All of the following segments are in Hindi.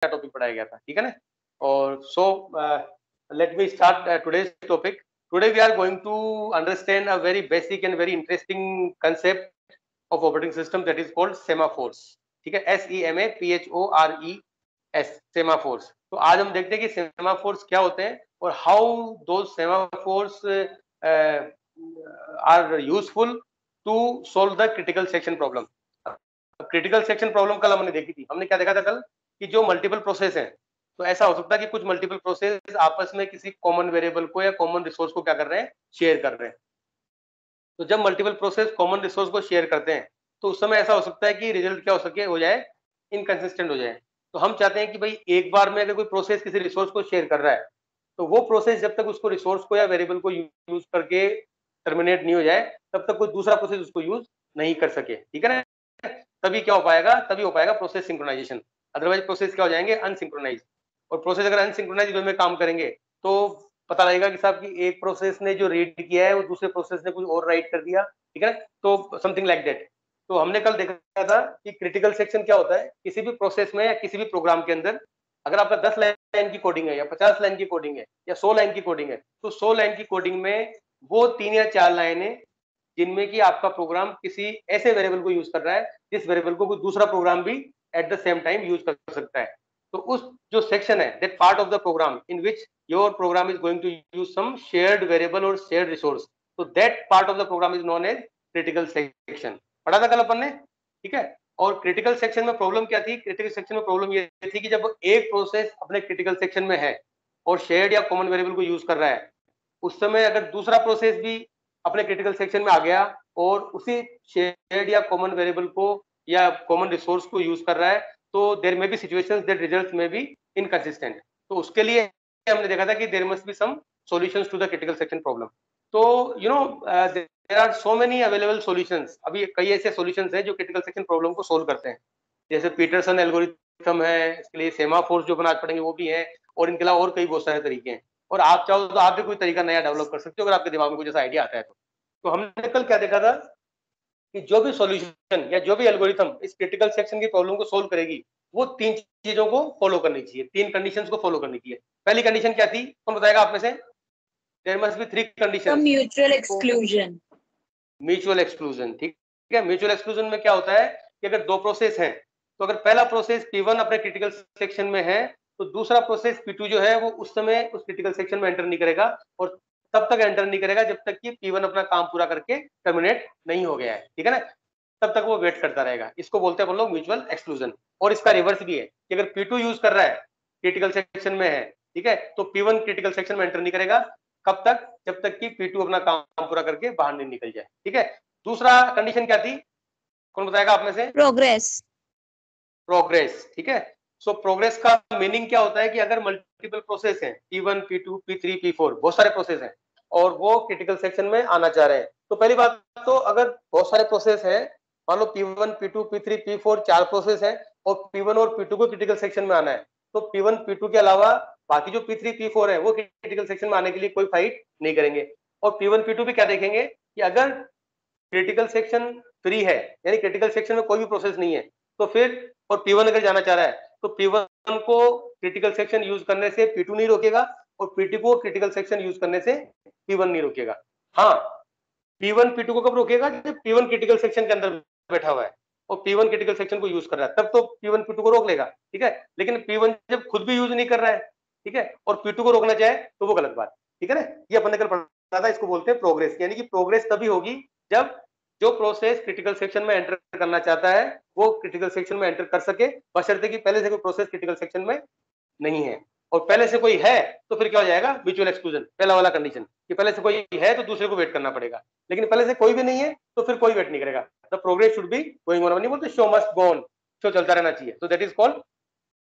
टॉपिक पढ़ाया गया था, ठीक है ना। और सो let me start today's topic. Today we are going to understand a very basic and very interesting concept of operating system that is called semaphores. ठीक है, SEMAPHORES, semaphores. तो आज हम देखते हैं कि semaphores क्या होते हैं और how those semaphores are useful to solve the critical section problem. Critical section problem कल हमने देखी थी. हमने क्या देखा था कल कि जो मल्टीपल प्रोसेस है, तो ऐसा हो सकता है कि कुछ मल्टीपल प्रोसेस आपस में किसी कॉमन वेरिएबल को या कॉमन रिसोर्स को क्या कर रहे हैं, शेयर कर रहे हैं. तो जब मल्टीपल प्रोसेस कॉमन रिसोर्स को शेयर करते हैं तो उस समय ऐसा हो सकता है कि रिजल्ट क्या हो जाए, इनकंसिस्टेंट हो जाए. तो हम चाहते हैं कि भाई एक बार में अगर कोई प्रोसेस किसी रिसोर्स को शेयर कर रहा है तो वो प्रोसेस जब तक उसको रिसोर्स को या वेरिएबल को यूज करके टर्मिनेट नहीं हो जाए तब तक कोई दूसरा प्रोसेस उसको यूज नहीं कर सके. ठीक है ना. तभी क्या हो पाएगा, तभी हो पाएगा प्रोसेस सिंक्रोनाइजेशन. अदरवाइज प्रोसेस क्या हो जाएंगे, अनसिंक्रोनाइज. और प्रोसेस अगर अनसिंक्रोनाइज वे में काम करेंगे तो पता लगेगा कि साहब कि एक प्रोसेस ने जो रीड किया है वो दूसरे प्रोसेस ने कुछ और राइट कर दिया. ठीक है, तो समथिंग लाइक दैट. तो हमने कल देखा था कि क्रिटिकल सेक्शन क्या होता है. किसी भी प्रोसेस में या किसी भी प्रोग्राम के अंदर अगर आपका 10 लाइन की कोडिंग है या 50 लाइन की कोडिंग है या 100 लाइन की कोडिंग है, तो 100 लाइन की कोडिंग में वो 3 या 4 लाइनें जिनमें कि आपका प्रोग्राम किसी ऐसे वेरिएबल को यूज कर रहा है जिस वेरिएबल को कोई दूसरा प्रोग्राम भी at the same time use कर सकता है. तो उस जो सेक्शन है, that part of the program in which your program is going to use some shared variable और शेयर्ड रिसोर्स, तो that part of the program is known as critical section. पढ़ा था कल अपन ने. ठीक है. और क्रिटिकल सेक्शन में प्रॉब्लम क्या थी, क्रिटिकल सेक्शन में प्रॉब्लम ये थी कि जब एक प्रोसेस अपने क्रिटिकल सेक्शन में है और शेयर्ड या कॉमन वेरिएबल को यूज कर रहा है, उस समय अगर दूसरा प्रोसेस भी अपने क्रिटिकल सेक्शन में आ गया और उसी शेयर्ड या कॉमन वेरिएबल को या कॉमन रिसोर्स को यूज कर रहा है, तो there may be situations that results may be inconsistent. तो उसके लिए हमने देखा था कि there must be some solutions to the critical section problem. तो you know there are so many available solutions. अभी कई ऐसे सॉल्यूशंस हैं जो क्रिटिकल सेक्शन प्रॉब्लम को सोल्व करते हैं. जैसे पीटरसन एल्गोरिथम है, इसके लिए सेमाफोर्स जो बना पड़ेंगे वो भी है, और इनके अलावा और कई बहुत सारे तरीके हैं. और आप चाहो तो आप भी कोई तरीका नया डेवलप कर सकते हो अगर आपके दिमाग में कुछ ऐसा आइडिया आता है तो. तो हमने कल क्या देखा था कि जो भी सॉल्यूशन या जो भी एल्गोरिथम इस क्रिटिकल सेक्शन की प्रॉब्लम को सोल्व करेगी वो 3 चीजों को फॉलो करनी चाहिए, 3 कंडीशंस को फॉलो करनी चाहिए. पहली कंडीशन क्या थी, कौन बताएगा आप में से? There must be 3 conditions. Mutual exclusion. Mutual exclusion. ठीक है. म्यूचुअल एक्सक्लूजन में क्या होता है कि अगर दो प्रोसेस हैं तो अगर पहला प्रोसेस P1 अपने क्रिटिकल सेक्शन में है तो दूसरा प्रोसेस P2 जो है वो उस समय उस क्रिटिकल सेक्शन में एंटर नहीं करेगा, और तब तक एंटर नहीं करेगा जब तक कि P1 अपना काम पूरा करके टर्मिनेट नहीं हो गया है. ठीक है ना. तब तक वो वेट करता रहेगा. इसको बोलते हैं हम लोग म्यूचुअल एक्सक्लूजन. और इसका रिवर्स भी है कि अगर P2 यूज कर रहा है, क्रिटिकल सेक्शन में है, ठीक है, तो P1 क्रिटिकल सेक्शन में एंटर नहीं करेगा. कब तक? जब तक कि P2 अपना काम पूरा करके बाहर नहीं निकल जाए. ठीक है. दूसरा कंडीशन क्या थी, कौन बताएगा आप में से? प्रोग्रेस. प्रोग्रेस. ठीक है. सो प्रोग्रेस का मीनिंग क्या होता है कि अगर मल्टीपल प्रोसेस हैं, P1 P2 P3 P4 बहुत सारे प्रोसेस हैं और वो क्रिटिकल सेक्शन में आना चाह रहे हैं, तो पहली बात तो अगर बहुत सारे प्रोसेस हैं, मान लो P1 P2 P3 P4 4 process हैं और P1 और P2 को क्रिटिकल सेक्शन में आना है, तो P1 P2 के अलावा बाकी जो P3 P4 है वो क्रिटिकल सेक्शन में आने के लिए कोई फाइट नहीं करेंगे. और P1 P2 भी क्या देखेंगे कि अगर क्रिटिकल सेक्शन फ्री है, यानी क्रिटिकल सेक्शन में कोई भी प्रोसेस नहीं है, तो फिर और P1 अगर जाना चाह रहा है तो P1 को क्रिटिकल सेक्शन यूज करने से P2 नहीं रोकेगा और P2 को क्रिटिकल सेक्शन यूज करने से P1 नहीं रोकेगा. हाँ, P1 P2 को कब रोकेगा? जब P1 क्रिटिकल सेक्शन के अंदर बैठा हुआ है और P1 क्रिटिकल सेक्शन को यूज कर रहा है, तब तो P1 P2 को रोक लेगा. ठीक है. लेकिन P1 जब खुद भी यूज नहीं कर रहा है, ठीक है, और P2 को रोकना चाहे तो वो गलत बात. ठीक है ना. ये अपन ने कल पढ़ा था. इसको बोलते हैं प्रोग्रेस. यानी कि प्रोग्रेस तभी होगी जब जो प्रोसेस क्रिटिकल सेक्शन में एंटर करना चाहता है वो क्रिटिकल सेक्शन में एंटर कर सके, बशर्ते कि पहले से कोई प्रोसेस क्रिटिकल सेक्शन में नहीं है. और पहले से कोई है तो फिर क्या हो जाएगा, म्यूचुअल एक्सक्लूजन. पहला वाला कंडीशन कि पहले से कोई है तो दूसरे को वेट करना पड़ेगा, लेकिन पहले से कोई भी नहीं है तो फिर कोई वेट नहीं करेगा. The progress should be going on. नहीं बोलते show must go on, show चलता रहना चाहिए. तो that is called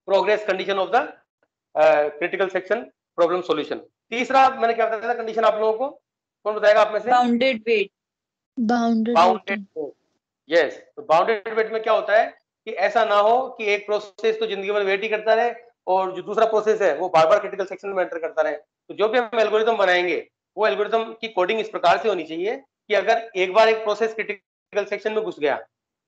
progress condition of the critical section problem solution. तीसरा मैंने क्या बताया था कंडीशन आप लोगों को, कौन बताएगा आप में से? Bounded wait. बाउंडेड. यस. तो बाउंडेड वेट में क्या होता है कि ऐसा ना हो कि एक प्रोसेस तो जिंदगी भर वेट ही करता रहे और जो दूसरा प्रोसेस है वो बार बार क्रिटिकल सेक्शन में एंटर करता रहे. तो जो भी हम एल्गोरिथम बनाएंगे वो एल्गोरिथम की कोडिंग इस प्रकार से होनी चाहिए कि अगर एक बार एक प्रोसेस क्रिटिकल सेक्शन में घुस गया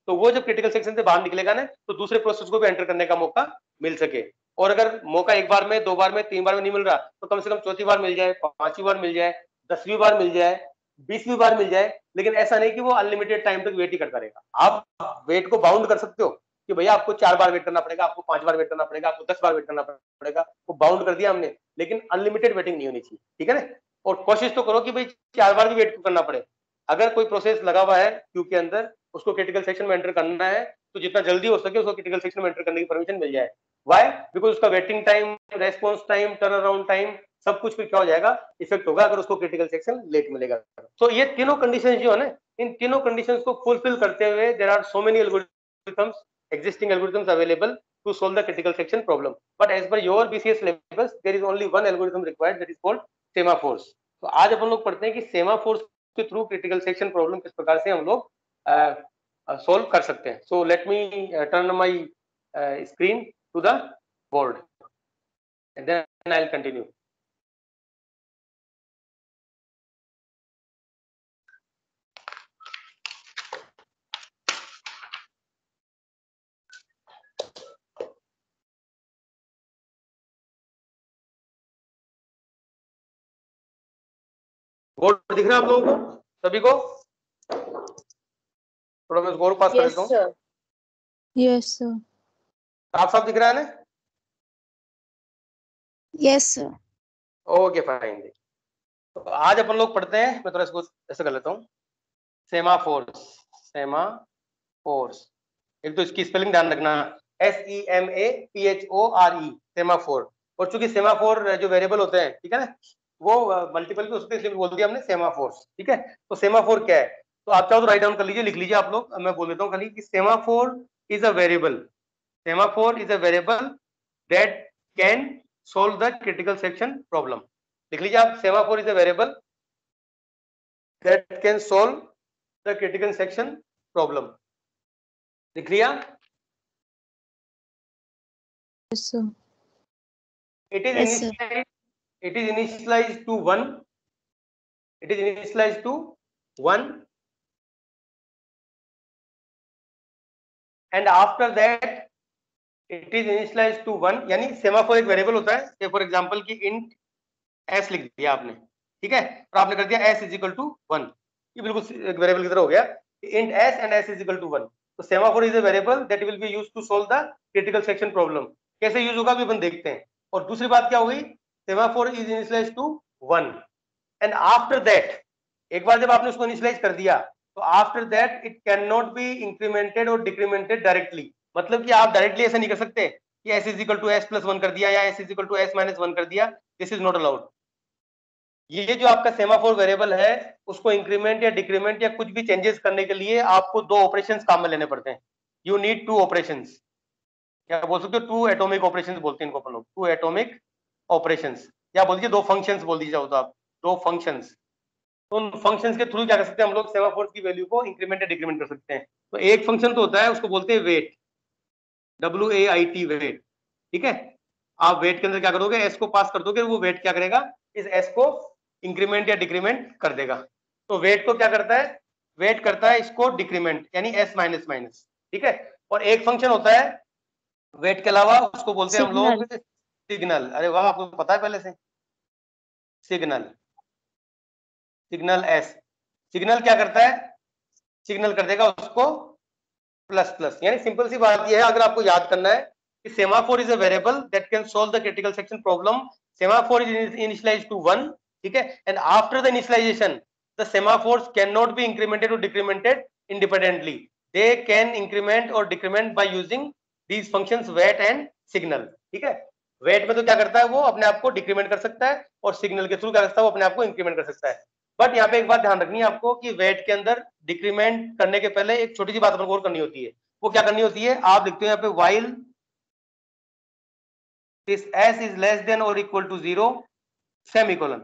तो वो जब क्रिटिकल सेक्शन से बाहर निकलेगा ना तो दूसरे प्रोसेस को भी एंटर करने का मौका मिल सके. और अगर मौका एक बार में, 2 बार में, 3 बार में नहीं मिल रहा तो कम से कम चौथी बार मिल जाए, 5वीं बार मिल जाए, 10वीं बार मिल जाए, 20वीं बार मिल जाए। लेकिन ऐसा नहीं कि वो अनलिमिटेड टाइम तक वेट ही करता रहेगा। आप वेट को बाउंड कर सकते हो कि भैया आपको 4 बार वेट करना पड़ेगा, आपको 5 बार वेट करना पड़ेगा, आपको 10 बार वेट करना पड़ेगा, वो बाउंड कर दिया हमने। लेकिन अनलिमिटेड वेटिंग नहीं होनी चाहिए, ठीक है ना। और कोशिश तो करो कि भाई 4 बार भी वेट करना पड़े। अगर कोई प्रोसेस लगा हुआ है क्यू के अंदर, उसको क्रिटिकल सेक्शन में एंटर करना है, तो जितना जल्दी हो सके उसको क्रिटिकल सेक्शन में एंटर करने की परमिशन मिल जाए। व्हाई? बिकॉज उसका waiting time, response time, turn around time, सब कुछ फिर क्या हो जाएगा, इफेक्ट होगा अगर उसको क्रिटिकल सेक्शन लेट मिलेगा। तो ये तीनों कंडीशन जो है ना, इन तीनों कंडीशंस को फुलफिल करते हुए there are so many algorithms, existing algorithms available to solve the critical section problem, but as per your BCS syllabus there is only one algorithm required, that is called semaphores. तो आज अपन लोग पढ़ते हैं कि semaphores के थ्रू क्रिटिकल सेक्शन प्रॉब्लम किस प्रकार से हम लोग सोल्व कर सकते हैं। So let me turn my screen to the board and then I will continue. Board दिख रहा है आप लोगों को सभी को? थोड़ा मैं स्कोर पास कर देता हूँ। Yes sir. साफ साफ दिख रहा है ना? Yes sir. Okay fine. तो आज अपन लोग पढ़ते हैं, मैं थोड़ा इसको ऐसे कर लेता हूँ, सेमाफोर्स। सेमाफोर्स, एक तो इसकी स्पेलिंग ध्यान रखना, SEMAPHORE, सेमाफोर। और चूंकि सेमाफोर जो वेरिएबल होते हैं, ठीक है ना, वो मल्टीपल भी हो सकते हैं, इसलिए बोल दिया हमने सेमाफोर्स, ठीक है। तो सेमाफोर क्या है, तो आप चाहो तो राइट डाउन कर लीजिए, लिख लीजिए आप लोग। मैं बोल देता हूँ खाली कि semaphore is a variable, semaphore is a variable that can solve the critical section problem. लिख लीजिए आप, semaphore is a variable that can solve the critical section problem. लिख लिया? Yes sir. It is Yes sir. initialized to 1. It is initialized to 1, and after that it is initialized to 1। यानी सेमाफोर एक वेरिएबल होता है, से फॉर एग्जांपल कि int s लिख दिया आपने, ठीक है, और आपने कर दिया s इज इक्वल टू 1, ये बिल्कुल एक वेरिएबल की तरह हो गया, int s and s is equal to 1। तो semaphore is a variable that will be used to solve the critical section problem. कैसे यूज होगा अभी अपन देखते हैं। और दूसरी बात क्या हो गई, semaphore is initialized to 1, and after that, एक बार जब आपने उसको इनिशियलाइज कर दिया, तो after that it can not be incremented और डिक्रीमेंटेड डायरेक्टली। मतलब कि आप डायरेक्टली ऐसा नहीं कर सकते कि s is equal to s plus 1 कर दिया या s is equal to s minus 1 कर दिया, दिस इज नॉट अलाउड। ये जो आपका सेमाफोर वेरिएबल है, उसको इंक्रीमेंट या डिक्रीमेंट या कुछ भी चेंजेस करने के लिए आपको 2 ऑपरेशंस काम में लेने पड़ते हैं। यू नीड 2 ऑपरेशंस, क्या बोल सकते हो, 2 एटॉमिक ऑपरेशंस बोलते हैं इनको अपन लोग, 2 एटॉमिक ऑपरेशंस, या बोल दीजिए 2 फंक्शंस बोल दीजिए, तो आप 2 फंक्शंस। तो उन फंक्शंस के थ्रू क्या कर सकते हैं हम लोग, सेमाफोर की वैल्यू को इंक्रीमेंट या डिक्रीमेंट कर सकते हैं। तो एक फंक्शन तो होता है, उसको बोलते हैं वेट, WAIT, वेट, ठीक है। आप वेट के अंदर क्या करोगे, एस को पास कर दोगे, वो वेट क्या करेगा, इस एस को इंक्रीमेंट या डिक्रीमेंट कर देगा। तो वेट को क्या करता है, वेट करता है इसको डिक्रीमेंट, यानी एस माइनस माइनस, ठीक है। और एक फंक्शन होता है वेट के अलावा, उसको बोलते हैं हम लोग सिग्नल। अरे वाह, आपको पता है पहले से, सिग्नल, सिग्नल एस। सिग्नल क्या करता है, सिग्नल कर देगा उसको प्लस प्लस। यानी सिंपल सी बात यह है, अगर आपको याद करना है कि semaphore is a variable that can solve the critical section problem, semaphore is initialized to 1, ठीक है, and after the initialization the semaphores can not be incremented और decremented independently, they can increment और decrement by using these functions wait and signal, ठीक है। वेट में तो क्या करता है, वो अपने आप को डिक्रीमेंट कर सकता है, और सिग्नल के थ्रू क्या करता है, वो अपने आप को इंक्रीमेंट कर सकता है। बट यहाँ पे एक बात ध्यान रखनी है आपको कि वेट के अंदर डिक्रीमेंट करने के पहले एक छोटी सी बात अपन को और करनी होती है। वो क्या करनी होती है, आप लिखते हो यहाँ पे while this s is less than or equal to 0 semicolon.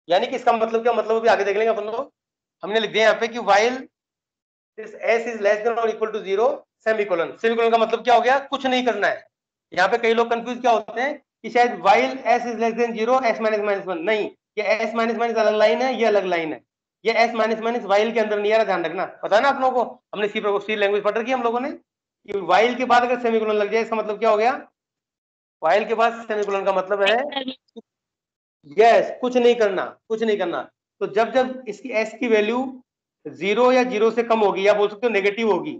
यानी कि इसका मतलब क्या, मतलब भी आगे देख लेंगे अपन लोग। हमने लिख दिया यहाँ पे कि while this s is less than or equal to 0 semicolon. Semicolon का मतलब क्या हो गया, कुछ नहीं करना है। यहाँ पे कई लोग कंफ्यूज क्या होते हैं कि शायद while s is less than 0 s minus minus 1, नहीं, ये s माइनस माइनस अलग लाइन है, ये अलग लाइन है। ये s माइनस माइनस while के अंदर नहीं आ रहा, ध्यान रखना। पता है ना आप लोगों को, हमने सी लैंग्वेज पढ़ रखी है हम लोगों ने, कि while के बाद अगर सेमीकोलन लग जाए इसका मतलब क्या हो गया, व्हाइल के बाद सेमीकोलन का मतलब है यस, कुछ नहीं करना, कुछ नहीं करना। तो जब जब इसकी एस की वैल्यू 0 या 0 से कम होगी, या बोल सकते हो नेगेटिव होगी,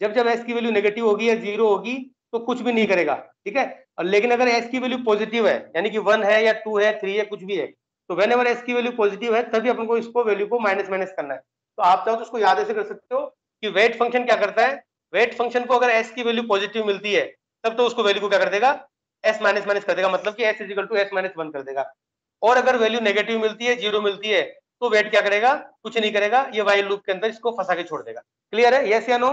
जब जब एस की वैल्यू नेगेटिव होगी या 0 होगी तो कुछ भी नहीं करेगा, ठीक है। और लेकिन अगर एस की वैल्यू पॉजिटिव है, यानी कि 1 है या 2 है 3 है कुछ भी है, तो वेन एवर एस की वैल्यू पॉजिटिव है तभी अपन को इसको वैल्यू को माइनस माइनस करना है। तो आप चाहो तो उसको याद ऐसे कर सकते हो कि वेट फंक्शन क्या करता है, वेट फंक्शन को अगर एस की वैल्यू पॉजिटिव मिलती है तब तो उसको वैल्यू को क्या कर देगा, एस माइनस माइनस कर देगा, मतलब कि S is equal to S minus 1 कर देगा। और अगर वैल्यू नेगेटिव मिलती है, 0 मिलती है, तो वेट क्या करेगा, कुछ नहीं करेगा, ये व्हाइल लूप के अंदर इसको फंसा के छोड़ देगा। क्लियर है, यस या नो?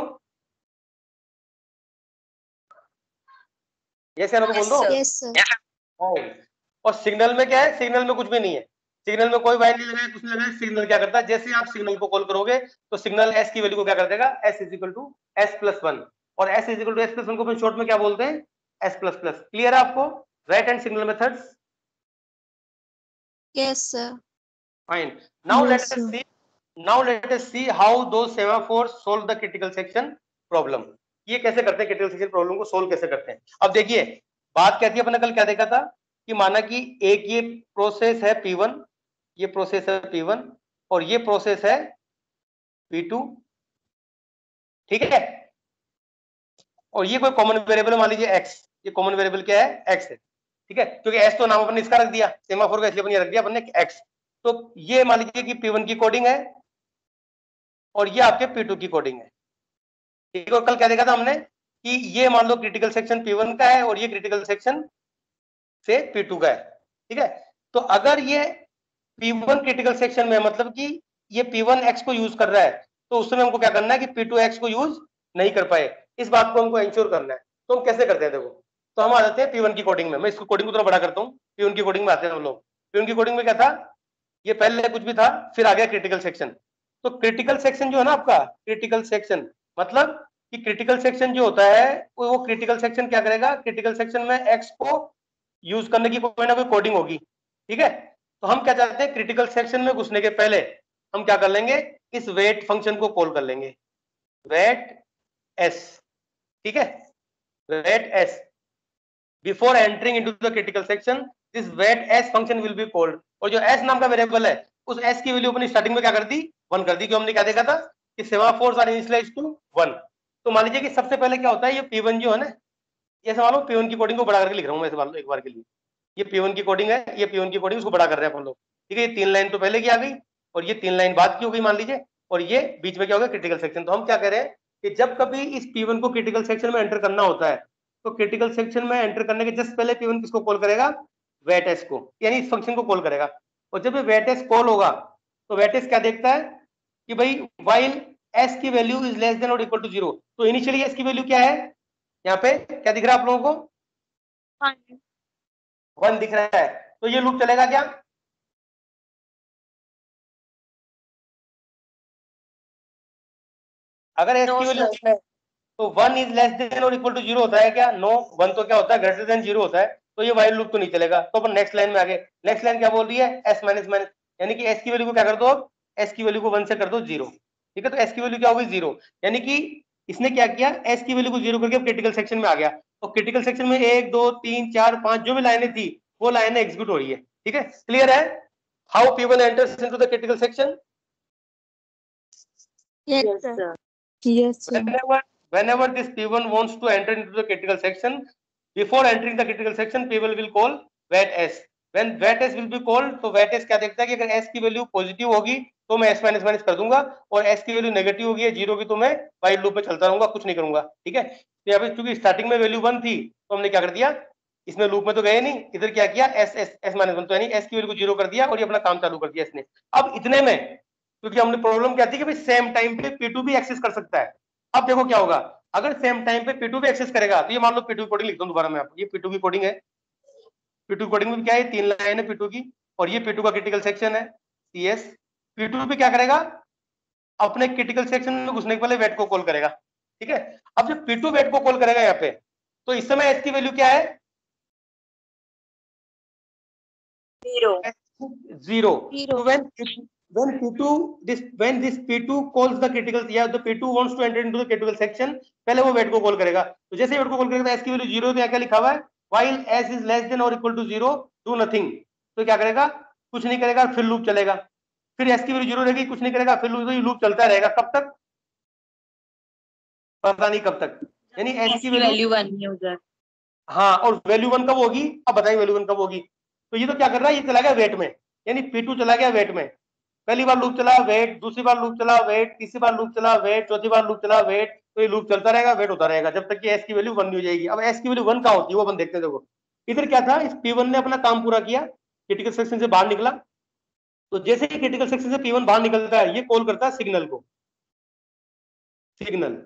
यस या नो तो बोल दो। Yes, sir. और सिग्नल में क्या है, सिग्नल में कुछ भी नहीं है, सिग्नल में कोई वाइल नहीं लगाया, कुछ नहीं लगाया। सिग्नल क्या करता है, जैसे आप सिग्नल को कॉल करोगे तो सिग्नल एस की वैल्यू को क्या कर देगा, S is equal to S plus 1। और S is equal to S plus 1 को अपन शॉर्ट में क्या बोलते हैं, एस प्लस प्लस। क्लियर है आपको, right hand signal methods? Yes, sir. Fine. Now let Yes, us sir. see. Now let us see how those semaphores solve the critical section problem. ये कैसे करते हैं, क्रिटिकल सेक्शन प्रॉब्लम को सोल्व कैसे करते हैं। अब देखिए, बात क्या थी, अपने कल क्या देखा था कि माना कि एक ये प्रोसेस है P1, ये प्रोसेस है P1 और ये प्रोसेस है P2, ठीक है। और ये कोई कॉमन वेरिएबल मान लीजिए x, ये कॉमन वेरिएबल क्या है, x है, ठीक है, क्योंकि s तो नाम अपन ने इसका रख दिया, सेमाफोर का, इसलिए अपन ये रख दिया अपन ने x। तो ये मान लीजिए कि P1 की कोडिंग है और ये आपके P2 की कोडिंग है, ठीक है। और कल क्या देखा था हमने कि ये मान लो क्रिटिकल सेक्शन P1 का है और ये क्रिटिकल सेक्शन से P2 का है, ठीक है। तो अगर ये P1 क्रिटिकल सेक्शन में, मतलब कि ये P1 x को यूज कर रहा है, तो उस समय हमको क्या करना है कि P2 x को यूज नहीं कर पाए, इस बात को हमको इंश्योर करना है। तो हम कैसे करते हैं, देखो, तो हम आ जाते हैं P1 की कोडिंग में। मैं इसको कोडिंग को थोड़ा बड़ा करता हूँ, P1 की कोडिंग में आते हैं हम लोग। P1 की कोडिंग में क्या था, ये पहले कुछ भी था, फिर आ गया क्रिटिकल सेक्शन। तो क्रिटिकल सेक्शन जो है ना आपका, क्रिटिकल सेक्शन मतलब कि क्रिटिकल सेक्शन जो होता है वो क्रिटिकल सेक्शन क्या करेगा, क्रिटिकल सेक्शन में एक्स को यूज करने की कोई ना कोई कोडिंग होगी, ठीक है। तो हम क्या चाहते हैं, क्रिटिकल सेक्शन में घुसने के पहले हम क्या कर लेंगे, इस वेट फंक्शन को कॉल कर लेंगे, वेट एस, ठीक है, wait S. Before entering into the critical section this wait S function will be called. और जो एस नाम का वेरिएबल है, उस एस की वैल्यू अपनी स्टार्टिंग में क्या कर दी, 1 कर दी, क्यों, हमने क्या देखा था कि सेमाफोर्स आर इनिशियलाइज्ड टू 1। तो मान लीजिए कि सबसे पहले क्या होता है, ये P1 जो है ना, ये ऐसे मान लो P1 की कोडिंग को बड़ा करके लिख रहा हूं मैं, ऐसे मान लो एक बार के लिए, ये P1 की कोडिंग है, ये P1 की कोडिंग, उसको बड़ा कर रहे हैं अपन लोग, ठीक है। ये 3 लाइन तो पहले की आ गई और ये 3 लाइन बाद की हो गई मान लीजिए, और ये बीच में क्या हो गया, क्रिटिकल सेक्शन। तो हम क्या कह रहे हैं कि जब कभी इस P1 को क्रिटिकल सेक्शन में एंटर करना होता है, तो क्रिटिकल सेक्शन में एंटर करने के जस्ट पहले P1 किसको कॉल करेगा, वेट एस को, यानी इस फंक्शन को कॉल करेगा। और जब ये वेट एस कॉल होगा तो वेट एस क्या देखता है कि भाई व्हाइल एस की वैल्यू इज लेस देन और इक्वल टू 0। तो इनिशियली एस की वैल्यू क्या है, यहाँ पे क्या दिख रहा है आप लोगों को, 1 दिख रहा है। तो ये लूप चलेगा क्या, अगर एस की वैल्यू है तो 1 इज लेस देन और इक्वल टू 0 होता है क्या, नो। 1 तो क्या होता है, ग्रेटर देन 0 होता है। तो ये व्हाइल लूप तो नहीं चलेगा। तो अपन नेक्स्ट लाइन में आ गए। नेक्स्ट लाइन क्या बोल रही है, एस माइनस माइनस, यानी कि एस की वैल्यू को क्या कर दो, अब एस की वैल्यू को 1 से कर दो 0, ठीक है। तो एस की वैल्यू क्या होगी, 0, यानी कि इसने क्या किया, एस की वैल्यू को 0 करके क्रिटिकल सेक्शन में आ गया। और क्रिटिकल सेक्शन में 1 2 3 4 5 जो भी लाइनें थी वो लाइनें एग्जीक्यूट हो रही है, ठीक है। क्लियर है how P1 enters into the critical section. Yes, sir. Yes, sir. Whenever this P1 wants to enter into the critical section, before entering the critical section, P1 will call wait s. When wait s will be called, तो wait s क्या देखता है कि अगर s की वैल्यू पॉजिटिव होगी तो मैं s माइनस माइनस कर दूंगा, और s की वैल्यू नेगेटिव होगी या 0 होगी तो मैं while लूप में चलता रहूंगा, कुछ नहीं करूंगा, ठीक है। तो यहाँ पे चूंकि स्टार्टिंग में वैल्यू 1 थी तो हमने क्या कर दिया, इसमें लूप में तो गए नहीं, इधर क्या किया, s माइनस 1, तो यानी s की वैल्यू को 0 कर दिया और ये अपना काम चालू कर दिया इसने। अब इतने में, क्योंकि हमने प्रॉब्लम क्या थी कि भाई सेम टाइम पे P2 भी एक्सेस कर सकता है। अब देखो क्या होगा, अगर सेम टाइम पे P2 भी एक्सेस करेगा, तो ये मान लो P2 की कोडिंग लिख दूं दोबारा मैं आपको, ये P2 की कोडिंग है। P2 कोडिंग में क्या है, 3 लाइन है P2 की, और ये P2 का क्रिटिकल सेक्शन है CS। P2 भी क्या करेगा, अपने क्रिटिकल सेक्शन में घुसने के पहले वेट को कॉल करेगा, ठीक है। अब जब P2 वेट को कॉल करेगा यहाँ पे, तो इस समय S की वैल्यू क्या है, 0। So when this P2 calls the critical, या the P2 wants to enter into the critical section, पहले वो वेट को कॉल करेगा। तो जैसे वेट को कॉल करेगा तो S की वैल्यू 0, तो यहाँ क्या लिखा हुआ है, while s is less than or equal to 0 do nothing। तो क्या करेगा, कुछ नहीं करेगा, फिर लूप चलेगा, फिर s की वैल्यू 0 रहेगी, कुछ नहीं करेगा, फिर लूप चलता रहेगा, कब तक पता नहीं कब तक, यानी s की वैल्यू 1 नहीं हो जाए। हाँ, और वैल्यू 1 कब होगी, अब बताइए वैल्यू 1 कब होगी। तो ये तो क्या कर रहा है, ये चला गया वेट में, यानी P2 चला गया वेट में, पहली बार लूप चला वेट, दूसरी बार लूप चला वेट, तीसरी बार लूप चला वेट, चौथी बार लूप चला वेट, तो ये लूप चलता रहेगा, वेट होता रहेगा जब तक कि s की वैल्यू 1 नहीं हो जाएगी। अब s की वैल्यू 1 कहाँ होती है वो अपन देखते हैं। देखो इधर क्या था, इस P1 ने अपना काम पूरा किया, क्रिटिकल सेक्शन से बाहर निकला, तो जैसे ही क्रिटिकल सेक्शन से P1 बाहर निकलता है, ये कॉल करता है सिग्नल को, सिग्नल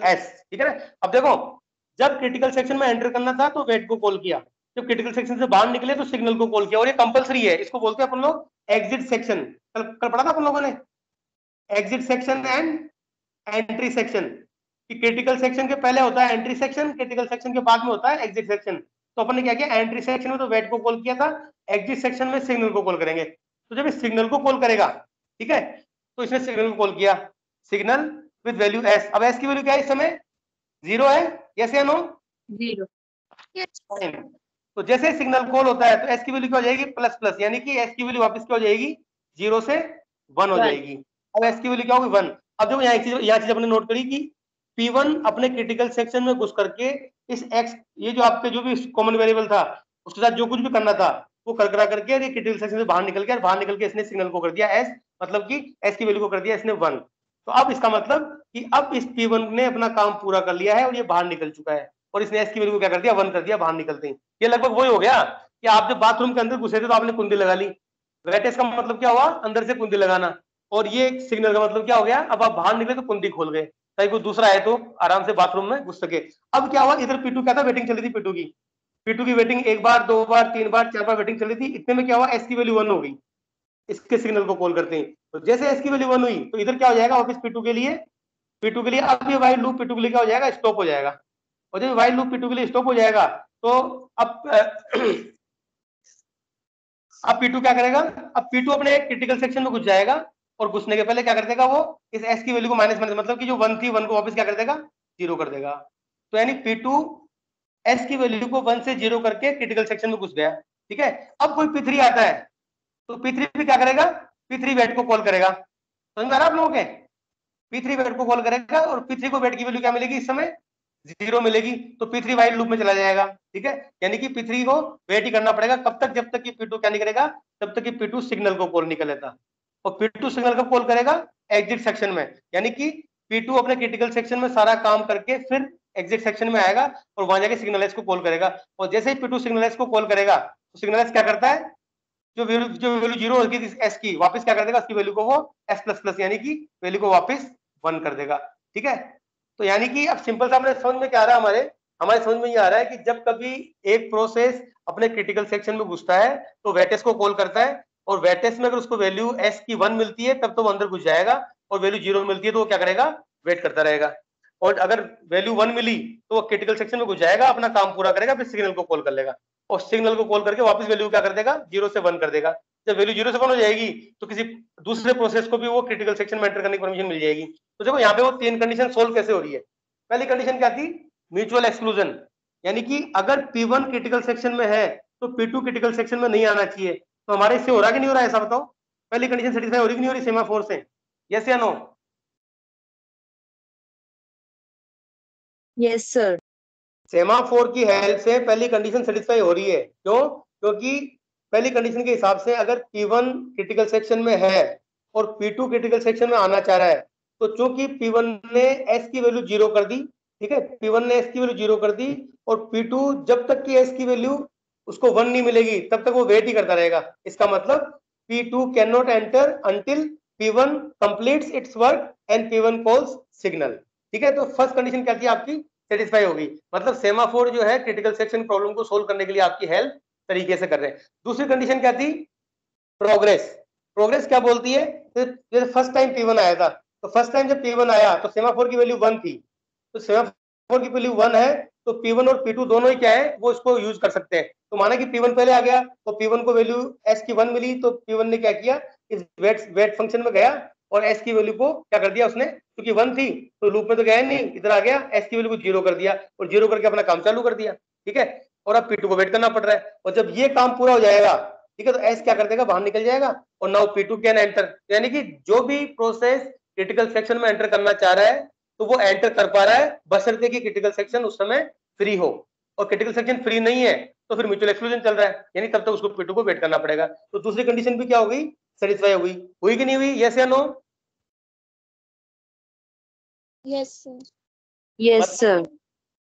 S, ठीक है ना। अब देखो जब क्रिटिकल सेक्शन में एंटर करना था तो वेट को कॉल किया, जब क्रिटिकल सेक्शन से बाहर निकले तो सिग्नल को कॉल किया, और ये कंपलसरी है, इसको बोलते हैं अपन लोग एग्जिट सेक्शन। कल पढ़ा था अपन लोगों ने exit section and entry section, कि क्रिटिकल सेक्शन के पहले होता है एंट्री सेक्शन, क्रिटिकल सेक्शन के बाद में होता है एग्जिट सेक्शन। तो अपन ने क्या किया, एंट्री सेक्शन में तो वेट को कॉल किया था, एग्जिट सेक्शन में सिग्नल को कॉल करेंगे। तो जब इस सिग्नल को कॉल करेगा, ठीक है, तो इसने सिग्नल को कॉल किया, सिग्नल विद वैल्यू s। अब s की वैल्यू क्या है इस समय, 0 है, यस या नो, 0। तो जैसे सिग्नल कॉल होता है तो s की वैल्यू क्या हो जाएगी, प्लस प्लस, यानी कि s की वैल्यू वापस क्या हो जाएगी, 0 से 1 हो जाएगी। अब s की वैल्यू क्या होगी, 1। अब देखो यहाँ चीज अपने नोट करी कि P1 अपने क्रिटिकल सेक्शन में घुस करके इस x, ये जो आपके जो भी कॉमन वेरिएबल था उसके साथ जो कुछ भी करना था वो कर करा करके क्रिटिकल सेक्शन से बाहर निकल गया, बाहर निकल के इसने सिग्नल को कर दिया s, मतलब कि s की वैल्यू को कर दिया इसने 1। तो अब इसका मतलब कि अब इस P1 ने अपना काम पूरा कर लिया है और ये बाहर निकल चुका है, और इसने s की वैल्यू को क्या कर दिया, 1 कर दिया बाहर निकलते ही। ये लगभग वही हो गया कि आप जब बाथरूम के अंदर घुसे थे तो आपने कुंडी लगा ली, वेटेज का मतलब क्या हुआ, अंदर से कुंडी लगाना, और ये सिग्नल का मतलब क्या हो गया, अब आप बाहर निकले तो कुंडी खोल गए ताकि कोई दूसरा है तो आराम से बाथरूम में घुस सके। अब क्या हुआ, इधर P2 क्या था, वेटिंग चल रही थी P2 की वेटिंग 1 बार 2 बार 3 बार 4 बार वेटिंग चल रही थी, इतने में क्या हुआ, s की वैल्यू 1 हो गई, इसके सिग्नल को कॉल करते हैं। तो जैसे s की वैल्यू 1 हुई तो इधर क्या हो जाएगा वापस P2 के लिए अब ये वाइल लूप P2 के लिए क्या हो जाएगा, स्टॉप हो जाएगा, और जब वाइल लूप P2 के लिए स्टॉप हो जाएगा तो अब अब P2 क्या करेगा, अब P2 अपने क्रिटिकल सेक्शन में घुस जाएगा, और घुसने के पहले क्या कर देगा, वो इस s की वैल्यू को माइनस माइनस, मतलब कि जो 1 थी 1 को वापस क्या कर देगा, 0 कर देगा। तो यानी P2 s की वैल्यू को 1 से 0 करके क्रिटिकल सेक्शन में घुस गया, ठीक है। अब कोई P3 आता है तो P3 भी क्या करेगा, P3 वेट को कॉल करेगा, समझ में आ रहा है आप लोगों के, P3 वेट को कॉल करेगा, और P3 को वेट की वैल्यू क्या मिलेगी इस समय, 0 मिलेगी, तो P3 वाइल लूप में चला जाएगा, ठीक है। यानी कि P3 को वेट ही करना पड़ेगा, कब तक, जब तक कि P2 क्या नहीं करेगा, तब तक कि P2 सिग्नल को कॉल नहीं कर लेता। और P2 सिग्नल कब कॉल करेगा, एग्जिट सेक्शन में, यानी कि P2 अपने क्रिटिकल सेक्शन में सारा काम करके फिर एग्जिट सेक्शन में आएगा और वहां जाके सिग्नल एस को कॉल करेगा, और जैसे ही P2 सिग्नल एस को कॉल करेगा तो सिग्नल एस क्या करता है, जो वैल्यू 0 होगी एस की, वापस क्या कर देगा, उसकी वैल्यू को वो s प्लस प्लस, यानी कि वैल्यू को वापस 1 कर देगा, ठीक है। तो यानी कि अब सिंपल सा अपने समझ में क्या आ रहा है, हमारे समझ में ये आ रहा है कि जब कभी एक प्रोसेस अपने क्रिटिकल सेक्शन में घुसता है तो वेटेस को कॉल करता है, और वेटेस में अगर उसको वैल्यू s की 1 मिलती है तब तो वो अंदर घुस जाएगा, और वैल्यू 0 मिलती है तो वो क्या करेगा, वेट करता रहेगा, और अगर वैल्यू 1 मिली तो वो क्रिटिकल सेक्शन में घुस जाएगा, अपना काम पूरा करेगा, फिर सिग्नल को कॉल कर लेगा, और सिग्नल को कॉल करके वापस वैल्यू क्या कर देगा, 0 से 1 कर देगा। जब वैल्यू 0 से 1 हो जाएगी तो किसी दूसरे प्रोसेस को भी वो क्रिटिकल सेक्शन में एंटर करने की परमिशन मिल जाएगी। तो देखो यहाँ पे वो 3 कंडीशन सोल्व कैसे हो रही है। पहली कंडीशन क्या थी, म्यूचुअल एक्सक्लूजन, यानी कि अगर P1 क्रिटिकल सेक्शन में है तो P2 क्रिटिकल सेक्शन में नहीं आना चाहिए। तो हमारे इससे हो रहा कि नहीं हो रहा है, ऐसा बताओ, पहली कंडीशन सेटिस्फाई हो रही कि नहीं हो रही सेमाफोर से, यस या नो। Yes sir. सेमाफोर की हेल्प से पहली कंडीशन सेटिस्फाई हो रही है, क्यों, क्योंकि पहली कंडीशन के हिसाब से अगर P1 क्रिटिकल सेक्शन में है और P2 क्रिटिकल सेक्शन में आना चाह रहा है, तो चूंकि P1 ने s की वैल्यू 0 कर दी, ठीक है, P1 ने s की वैल्यू 0 कर दी, और P2 जब तक की s की वैल्यू उसको 1 नहीं मिलेगी तब तक वो वेट ही करता रहेगा। इसका मतलब P2 can not enter until P1 completes it's work and P1 calls signal, ठीक है। तो फर्स्ट कंडीशन क्या थी आपकी, सेटिस्फाई होगी, मतलब सेमाफोर जो है क्रिटिकल सेक्शन प्रॉब्लम को सोल्व करने के लिए आपकी हेल्प तरीके से कर रहे हैं। दूसरी कंडीशन क्या थी, प्रोग्रेस। प्रोग्रेस क्या बोलती है, जैसे फर्स्ट टाइम P1 आया था, तो फर्स्ट टाइम जब P1 आया तो सेमाफोर की वैल्यू 1 थी, तो सेमाफोर की वैल्यू 1 है, तो P1 और P2 दोनों ही क्या है, वो इसको यूज कर सकते हैं। तो माना कि P1 पहले आ गया तो P1 को वैल्यू s की 1 मिली, तो P1 ने क्या किया, इस वेट फंक्शन में गया और एस की वैल्यू को क्या कर दिया उसने, क्योंकि 1 थी तो लूप में तो गया नहीं, इधर आ गया, एस की वैल्यू को 0 कर दिया और 0 करके अपना काम चालू कर दिया। ठीक है, और अब P2 को वेट करना पड़ रहा है, और जब ये काम पूरा हो जाएगा, ठीक है, तो एस क्या कर देगा, बाहर निकल जाएगा, और नाउ P2 कैन एंटर। यानी कि जो भी प्रोसेस क्रिटिकल सेक्शन में एंटर करना चाह रहा है तो वो एंटर कर पा रहा है, बशर्ते कि क्रिटिकल सेक्शन उस समय फ्री हो। और क्रिटिकल सेक्शन फ्री नहीं है तो फिर म्यूचुअल एक्सक्लूजन चल रहा है, यानी तब तक उसको P2 को वेट करना पड़ेगा। तो दूसरी कंडीशन भी क्या हो गई, सेटिस्फाई हो गई। हुई कि नहीं हुई, यस या no? Yes sir. Yes sir.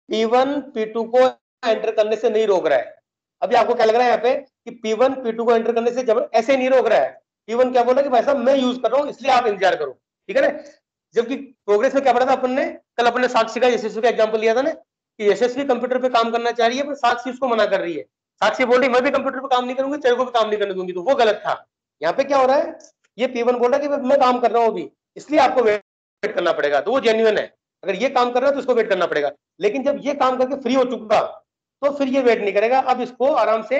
P1 P2 को एंटर करने से नहीं रोक रहा है। अभी आपको क्या लग रहा है यहाँ पे कि P1 P2 को एंटर करने से जब ऐसे नहीं रोक रहा है, P1 क्या बोला कि भाई साहब मैं यूज कर रहा हूँ इसलिए आप इंतजार करो, ठीक है ना। जबकि प्रोग्रेस में क्या पढ़ा था अपन ने, कल अपने साक्षी का यशस्वी का एग्जांपल लिया था ना, कि यशस्वी कंप्यूटर पे काम करना चाह रही है पर साक्षी उसको मना कर रही है। साक्षी बोल रही मैं भी कंप्यूटर पे काम नहीं करूंगी, तेरे को भी काम नहीं करने दूंगी, तो वो गलत था। यहाँ पे क्या हो रहा है, ये P1 बोल रहा है कि मैं काम कर रहा हूँ अभी, इसलिए आपको वेट करना पड़ेगा, तो वो जेन्युइन है। अगर ये काम कर रहा है तो उसको वेट करना पड़ेगा। लेकिन जब ये काम करके फ्री हो चुका तो फिर ये वेट नहीं करेगा, अब इसको आराम से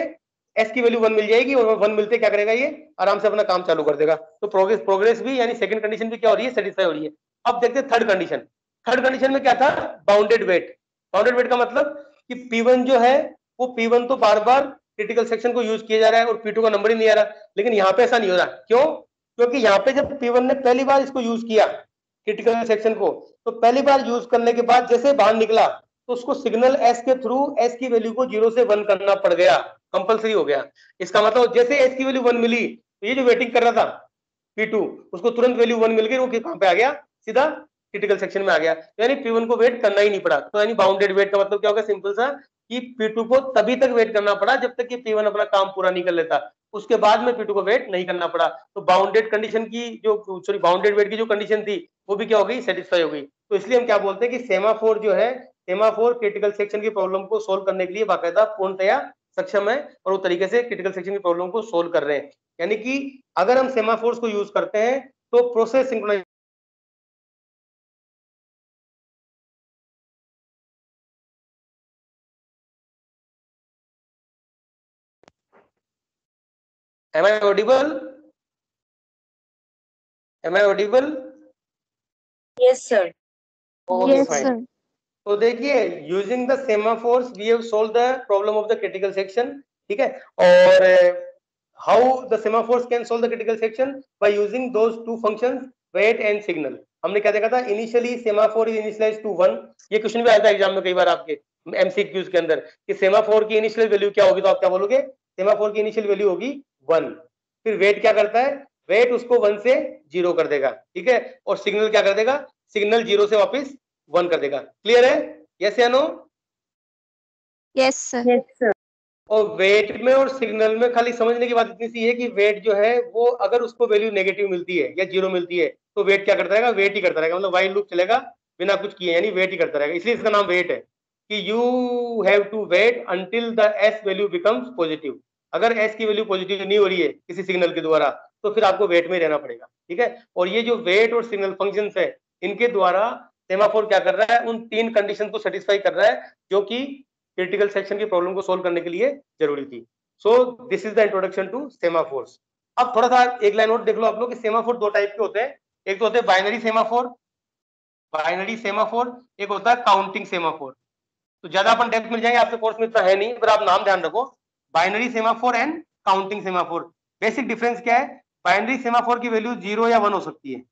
एस की वैल्यू 1 मिल जाएगी, और 1 मिलते क्या करेगा, ये आराम से अपना काम चालू कर देगा। तो प्रोग्रेस भी यानी सेकंड कंडीशन भी क्या हो रही है, सेटिस्फाई हो रही है। अब देखते हैं थर्ड कंडीशन। थर्ड कंडीशन में क्या था, बाउंडेड वेट। बाउंडेड वेट का मतलब कि P1 जो है वो P1 तो बार बार क्रिटिकल सेक्शन को यूज किया जा रहा है और P2 का नंबर ही नहीं आ रहा, लेकिन यहाँ पे ऐसा नहीं हो रहा। क्यों? क्योंकि यहाँ पे जब P1 ने पहली बार इसको यूज किया क्रिटिकल सेक्शन को, तो पहली बार यूज करने के बाद जैसे बाहर निकला तो उसको सिग्नल एस के थ्रू एस की वैल्यू को 0 से 1 करना पड़ गया, कंपलसरी हो गया। इसका मतलब जैसे एस की वैल्यू 1 मिली तो ये जो वेटिंग कर रहा था P2, उसको तुरंत वैल्यू 1 मिल गई, वो कहां पे आ गया, सीधा क्रिटिकल सेक्शन में आ गया। यानी P1 को वेट करना ही नहीं पड़ा। तो यानी बाउंडेड वेट का मतलब क्या होगा, सिंपल सा, कि P2 को तभी तक वेट करना पड़ा जब तक कि P1 अपना काम पूरा नहीं कर लेता, उसके बाद में P2 को वेट नहीं करना पड़ा। तो बाउंडेड कंडीशन की जो सॉरी बाउंडेड वेट की जो कंडीशन थी वो भी क्या हो गई, सेटिस्फाई हो गई। तो इसलिए हम क्या बोलते हैं कि सेमाफोर जो है, सेमाफोर क्रिटिकल सेक्शन की प्रॉब्लम को सोल्व करने के लिए बाकायदा पूर्णतया सक्षम है, और वो तरीके से क्रिटिकल सेक्शन की प्रॉब्लम को सोल्व कर रहे हैं। यानी कि अगर हम सेमाफोर्स को यूज करते हैं तो process synchronize. Am I audible? Am I audible? Yes sir. Okay, yes fine. Sir. तो देखिए, using the semaphores we have solved the problem of the critical section, ठीक है। और how the semaphores can solve the critical section, by using those two functions, wait and signal. हमने क्या देखा था, initially semaphore is initialized to 1। ये क्वेश्चन भी आया था एग्जाम में कई बार आपके एमसीक्यूज के अंदर, कि सेमाफोर की इनिशियल वैल्यू क्या होगी, तो आप क्या बोलोगे, सेमाफोर की इनिशियल वैल्यू होगी 1। फिर वेट क्या करता है, वेट उसको 1 से 0 कर देगा, ठीक है। और सिग्नल क्या कर देगा, सिग्नल 0 से वापस 1 कर देगा। क्लियर है, यस या no? Yes sir. Yes sir. और वेट में और सिग्नल में खाली समझने की बात इतनी सी है कि वेट जो है वो अगर उसको वैल्यू नेगेटिव मिलती है या 0 मिलती है तो वेट क्या करता रहेगा, वेट ही करता रहेगा, मतलब वाइल लूप चलेगा बिना कुछ किए, यानी वेट ही करता रहेगा। इसलिए इसका नाम वेट है, कि you have to wait until the S value becomes positive. अगर एस की वैल्यू पॉजिटिव नहीं हो रही है किसी सिग्नल के द्वारा तो फिर आपको वेट में रहना पड़ेगा, ठीक है। और ये जो वेट और सिग्नल फंक्शंस है, इनके द्वारा सेमाफोर क्या कर रहा है, उन 3 कंडीशन को सेटिस्फाई कर रहा है जो कि क्रिटिकल सेक्शन की प्रॉब्लम को सोल्व करने के लिए जरूरी थी। So this is the introduction to semaphores. अब थोड़ा सा एक लाइन और देख लो आप लोग कि सेमाफोर 2 टाइप के होते हैं। एक तो होते हैं बाइनरी सेमाफोर, बाइनरी सेमाफोर, एक होता है काउंटिंग सेमाफोर। तो ज्यादा अपन डेप्थ मिल जाएंगे, आपके कोर्स में इतना है नहीं, पर आप नाम ध्यान रखो, binary semaphore and counting semaphore. Basic difference क्या है, बाइनरी सेमाफोर की वैल्यू 0 या 1 हो सकती है।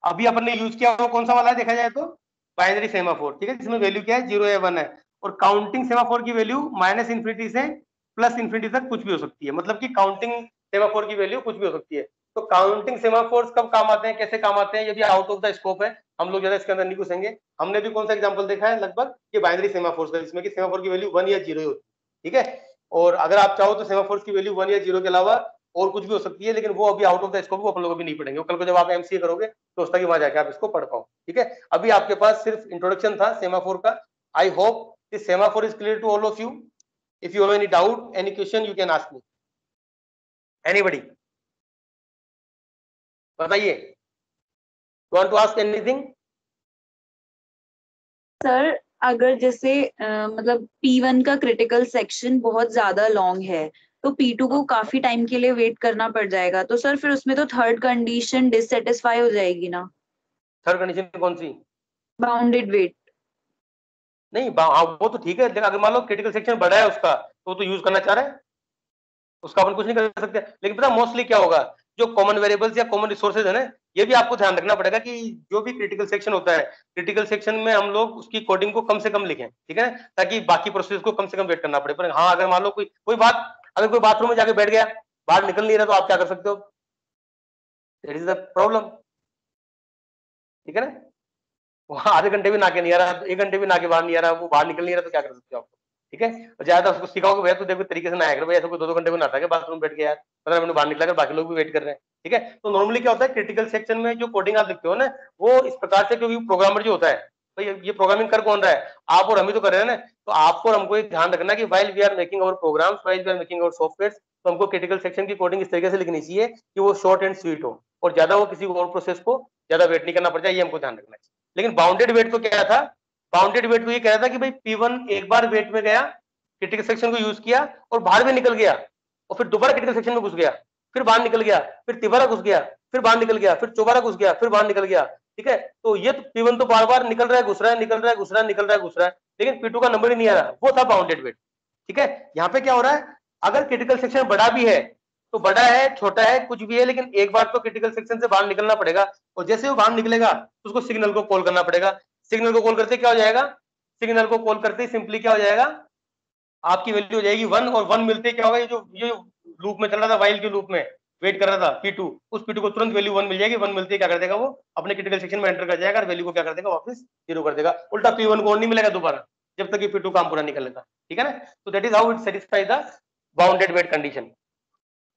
अभी अपन ने यूज किया वो कौन सा वाला है देखा जाए तो बाइनरी सेमाफोर, ठीक है, जिसमें वैल्यू क्या है, 0 या 1 है। और काउंटिंग सेमाफोर की वैल्यू -इन्फिनिटी से +इन्फिनिटी तक कुछ भी हो सकती है, मतलब कि काउंटिंग सेमाफोर की वैल्यू कुछ भी हो सकती है। तो काउंटिंग सेमाफोर्स कब काम आते हैं, कैसे काम आते हैं, ये भी आउट ऑफ द स्कोप है, हम लोग ज्यादा इसके अंदर नहीं घुसेंगे। हमने भी कौन सा एग्जांपल देखा है, लगभग ये बाइनरी सेमाफोर्स का, जिसमें कि सेमाफोर की वैल्यू 1 या 0 होती है, ठीक है। और अगर आप चाहो तो सेमाफोर्स की वैल्यू 1 या 0 के अलावा और कुछ भी हो सकती है, लेकिन वो अभी आउट ऑफ द स्कोप, वो अपन लोग भी नहीं पढ़ेंगे। कल को जब आप एमसीए करोगे तो उसका वहां जाके आप इसको पढ़ पाओ, ठीक है। अभी आपके पास सिर्फ इंट्रोडक्शन था सेमाफोर का। I hope this semaphore is clear to all of you. If you have any doubt, any question, you can ask me, anybody, बताइए, want to ask anything? Sir अगर जैसे मतलब P1 का क्रिटिकल सेक्शन बहुत ज्यादा लॉन्ग है तो P2 को काफी टाइम के लिए वेट करना पड़ जाएगा, तो सर फिर उसमें तो थर्ड कंडीशन डिससेटिस्फाई हो जाएगी ना। थर्ड कंडीशन कौन सी? Bounded wait. नहीं वो तो ठीक है, अगर मान लो क्रिटिकल सेक्शन बड़ा है उसका तो वो तो यूज करना चाह रहा है, उसका अपन कुछ नहीं कर सकते। लेकिन पता मोस्टली क्या होगा, जो कॉमन वेरिएबल्स या कॉमन रिसोर्सेज है ना, ये भी आपको ध्यान रखना पड़ेगा कि जो भी क्रिटिकल सेक्शन होता है, क्रिटिकल सेक्शन में हम लोग उसकी कोडिंग को कम से कम लिखें, ठीक है, ताकि बाकी प्रोसेस को कम से कम वेट करना पड़े। पर हाँ, अगर मान लो कोई बात, अगर कोई बाथरूम में जाके बैठ गया, बाहर निकल नहीं रहा, तो आप क्या कर सकते हो? दैट इज द प्रॉब्लम, ठीक है ना। वो आधे घंटे भी नाके नहीं आ रहा, 1 घंटे भी नाके बाहर नहीं आ रहा, वो बाहर निकल नहीं रहा, तो क्या कर सकते हो आप? ठीक है, और ज्यादा उसको सिखाओगे भैया, तो देखो तरीके से ना आया कर भाई, ऐसा कोई 2-2 घंटे में नहाता है बाथरूम बैठ के यार, 15 मिनट बाहर निकला कर, बाकी लोग भी वेट कर रहे हैं, ठीक है। तो नॉर्मली क्या होता है, क्रिटिकल सेक्शन में जो कोडिंग आप लिखते हो ना, वो इस प्रकार से, क्योंकि प्रोग्रामर जो होता है, तो ये प्रोग्रामिंग कर कौन रहा है? आप और हम ही तो कर रहे हैं ना। तो आपको और हमको ये ध्यान रखना कि while we are making our programs, while we are making our software, तो हमको क्रिटिकल सेक्शन की कोडिंग इस तरीके से लिखनी चाहिए कि वो शॉर्ट एंड स्वीट हो, और ज्यादा वो किसी और प्रोसेस को ज्यादा वेट नहीं करना पड़ जाए, ये हमको ध्यान रखना है। लेकिन बाउंडेड वेट तो क्या था? बाउंडेड वेट तो ये कह रहा था कि भाई P1 एक बार वेट में गया, क्रिटिकल सेक्शन को यूज किया और बाहर भी निकल गया, और फिर दोबारा क्रिटिकल सेक्शन में घुस गया, फिर बाहर निकल गया, फिर तिबारा घुस गया, फिर बाहर निकल गया, फिर चौबारा घुस गया, फिर बाहर निकल गया, ठीक है। तो ये तो P1 तो बार बार निकल रहा है, घुस रहा है, निकल रहा है, घुस रहा है, निकल रहा है, घुस रहा है, लेकिन P2 का नंबर ही नहीं आ रहा, वो था बाउंडेड वेट, ठीक है। यहाँ पे क्या हो रहा है, अगर क्रिटिकल सेक्शन बड़ा भी है, तो बड़ा है, छोटा है, कुछ भी है, लेकिन एक बार तो क्रिटिकल सेक्शन से बाहर निकलना पड़ेगा, और जैसे वो बाहर निकलेगा तो उसको सिग्नल को कॉल करना पड़ेगा। सिग्नल को कॉल करते क्या हो जाएगा, सिग्नल को कॉल करते ही सिंपली क्या हो जाएगा, आपकी वैल्यू हो जाएगी 1, और 1 मिलते क्या होगा, ये लूप में चल रहा था, वाइल के लूप में वेट कर रहा था P2, उस P2 को तुरंत वैल्यू 1 मिल जाएगी। 1 मिलते क्या कर देगा, वो अपने क्रिटिकल सेक्शन में एंटर कर जाएगा, और वैल्यू को क्या कर देगा, वापस 0 कर देगा। उल्टा P1 को नहीं मिलेगा दोबारा, जब तक ये P2 काम पूरा निकल लेता, ठीक है ना। तो that is how it satisfy the bounded wait condition.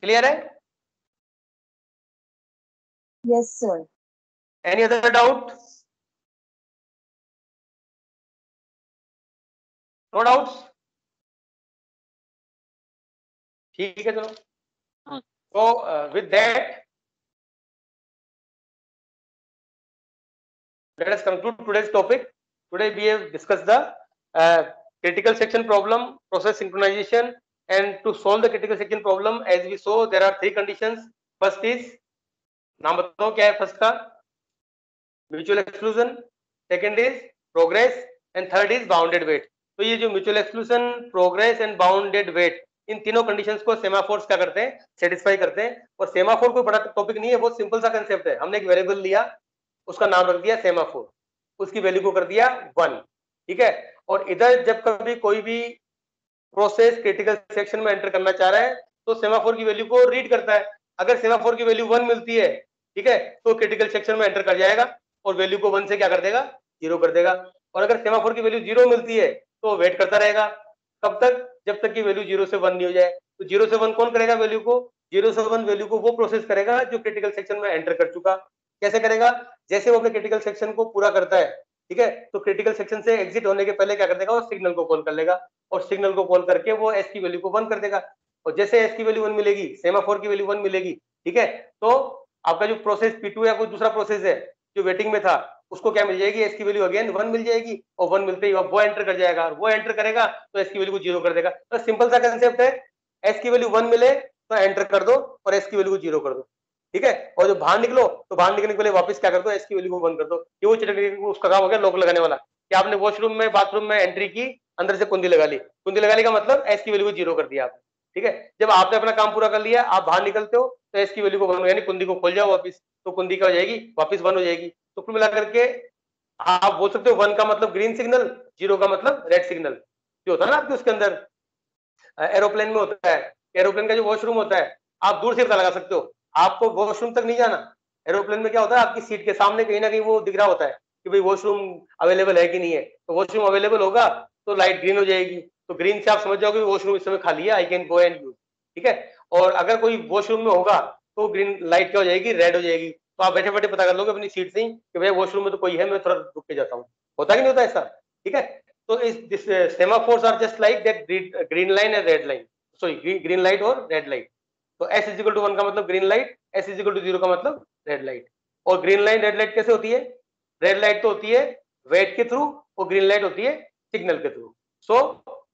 Clear है? Yes sir. Any other doubt? No doubts? ठीक है, चलो। तो with that let us conclude today's topic. Today we have discussed the critical section problem, process synchronization, and to solve the critical section problem, as we saw, there are 3 conditions. First is, नाम बताओ क्या है फर्स्ट का? Mutual exclusion, second is progress, and third is bounded wait. तो ये जो mutual exclusion, progress and bounded wait, इन तीनों कंडीशंस को सेमाफोर्स क्या करते हैं, सेटिस्फाई करते हैं। और सेमाफोर कोई बड़ा टॉपिक नहीं है, बहुत सिंपल सा कंसेप्ट है। हमने एक वेरिएबल लिया, उसका नाम रख दिया सेमाफोर, उसकी वैल्यू को कर दिया 1, ठीक है। और इधर जब कभी कोई भी प्रोसेस क्रिटिकल सेक्शन में एंटर करना चाह रहा है, तो सेमाफोर की वैल्यू को रीड करता है। अगर सेमाफोर की वैल्यू 1 मिलती है, ठीक है, तो क्रिटिकल सेक्शन में एंटर कर जाएगा, और वैल्यू को 1 से क्या कर देगा, 0 कर देगा। और अगर सेमाफोर की वैल्यू 0 मिलती है, तो वेट करता रहेगा, कब तक, जब तक कि वैल्यू 0 से 1 नहीं हो जाए। तो 0 से 1 कौन करेगा वैल्यू को? 0 से 1 वैल्यू को वो प्रोसेस करेगा जो क्रिटिकल सेक्शन में एंटर कर चुका। कैसे करेगा? जैसे वो अपने क्रिटिकल सेक्शन को पूरा करता है, ठीक है, तो क्रिटिकल सेक्शन से एग्जिट होने के पहले क्या कर देगा, वो सिग्नल को कॉल कर लेगा, और सिग्नल को कॉल करके वो एस की वैल्यू को 1 कर देगा। और जैसे एस की वैल्यू 1 मिलेगी, सेमाफोर की वैल्यू 1 मिलेगी, ठीक है, तो आपका जो प्रोसेस P2 या कोई दूसरा प्रोसेस है जो वेटिंग में था, उसको क्या मिल जाएगी, एस की वैल्यू अगेन 1 मिल जाएगी, और 1 मिलते ही वो एंटर कर जाएगा, और वो एंटर करेगा तो एस की वैल्यू को 0 कर देगा। तो सिंपल सा कंसेप्ट है, एस की वैल्यू 1 मिले तो एंटर कर दो, और एस की वैल्यू को 0 कर दो, ठीक है। और जब बाहर निकलो, तो बाहर निकलने के पहले वापस क्या कर दो, एस की वैल्यू को 1 कर दो। ये वो चिटक उसका काम हो गया लॉक लगाने वाला, कि आपने वॉशरूम में, बाथरूम में एंट्री की, अंदर से कुंडी लगा ली, कुंडी लगाने का मतलब एस की वैल्यू को 0 कर दिया आपने, ठीक है। जब आपने अपना काम पूरा कर लिया, आप बाहर निकलते हो, तो एस की वैल्यू को 1, यानी कुंडी को खोल जाओ वापस, तो कुंडी क्या हो जाएगी, वापस 1 हो जाएगी। तो कुल मिलाकर के आप बोल सकते हो 1 का मतलब ग्रीन सिग्नल, 0 का मतलब रेड सिग्नल। जो होता है ना आपके उसके अंदर एरोप्लेन में होता है, एरोप्लेन का जो वॉशरूम होता है, आप दूर से पता लगा सकते हो, आपको वॉशरूम तक नहीं जाना। एरोप्लेन में क्या होता है, आपकी सीट के सामने कहीं ना कहीं वो दिख रहा होता है कि भाई वॉशरूम अवेलेबल है कि नहीं है। तो वॉशरूम अवेलेबल होगा तो लाइट ग्रीन हो जाएगी, तो ग्रीन से आप समझ जाओगे वॉशरूम इस समय खाली है, I can go and use, ठीक है। और अगर कोई वॉशरूम में होगा तो ग्रीन लाइट क्या हो जाएगी, रेड हो जाएगी। तो आप बैठे बैठे पता कर लोगे अपनी सीट से ही कि भैया वॉशरूम में तो कोई है, मैं थोड़ा रुक के जाता हूँ। होता कि नहीं होता ऐसा, ठीक है। तो इस semaphores are just like that green line and red line, sorry green light और रेड लाइट। तो S इज इक्वल टू 1 का मतलब green light, S is equal to 0 का मतलब रेड लाइट। और ग्रीन लाइन रेड लाइट कैसे होती है? रेड लाइट तो होती है वेट के थ्रू, और ग्रीन लाइट होती है सिग्नल के through. So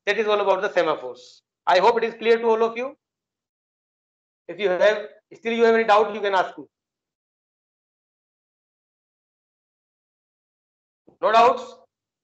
that is all about the semaphores. I hope it is clear to all of you. If you have still you have any doubt, you can ask me. No doubts?